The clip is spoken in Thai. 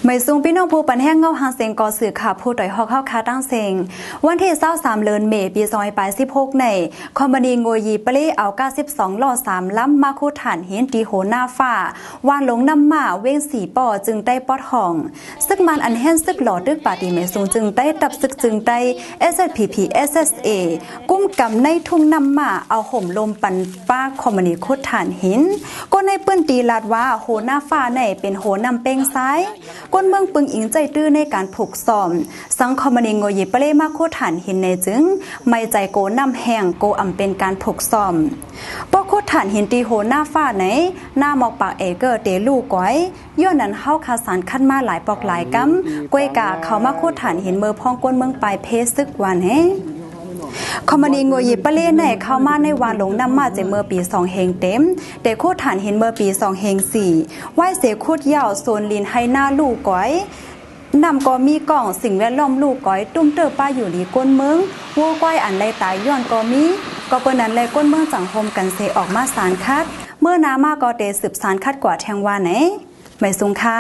ไม่สูงพี่น้องผู้ปันแห้งเงาหางเสียงก่อสื่อข่าวผู้ต่อยหอกเข้าคาตั้งเสียงวันที่23เดือนเมษายน2016ในคอมพานีงัวยีเปรี้เอา92ล้อ3ล้ำมาคู่ฐานเห็นตีโหหน้าฟ้าวานลงน้ำมาเว้ง4ป่อจึงได้ปอดห้องซึกมันอันแห้งซึกหล่อดึกปาตีไม่สูงจึงได้ตับซึกจึงได้ SSPP SSA กุ้มกำในทุ่งน้ำมาเอาห่มลมปันฟ้าคอมพานีคู่ฐานเห็นก็ในปื้นตีลาดว่าโหหน้าฟ้าในเป็นโหนำเป้งซ้ายก้นเมืองปึงอิงใจตื้อในการผูกซ้อมสังคมนิงโงยิเปเล่มาโคฐานเห็นในจึงไม่ใจโกนำแห่งโกอำเป็นการผูกซ้อมปอโคฐานเห็นตีโหหน้าฟ้าไหนหน้าหมอกปากเอเกอร์เตลูก้อยย้อนนั้นเฮาคาสารขั้นมาหลายปอกหลายกำกวยกาเขามาโคฐานเห็นเมื่อพ้องก้นเมืองปลายเพซึกวันแฮคอมมานีงัวยิปเล่ในเข้ามาในวานหลงน้ำมาจากเมื่อปี2เฮงเต็มแต่โคฐานเห็นเมื่อปี2เฮง4ไหว้เสคูดยาวโซนลินให้หน้าลูกก้อยนำก็มีกล่องสิ่งแวดล้อมลูกก้อยตุ้มเตอป้าอยู่ดีก้นเมืองวัวก้อยอันไรตายย้อนก็มีก็เปิ้นนั้นเลยก้นเมืองจังโฮมกันเซออกมาสารคัดเมื่อน้ามาก็เตสืบสารคัดกว่าแทงว่าไหนไม่สูงค่า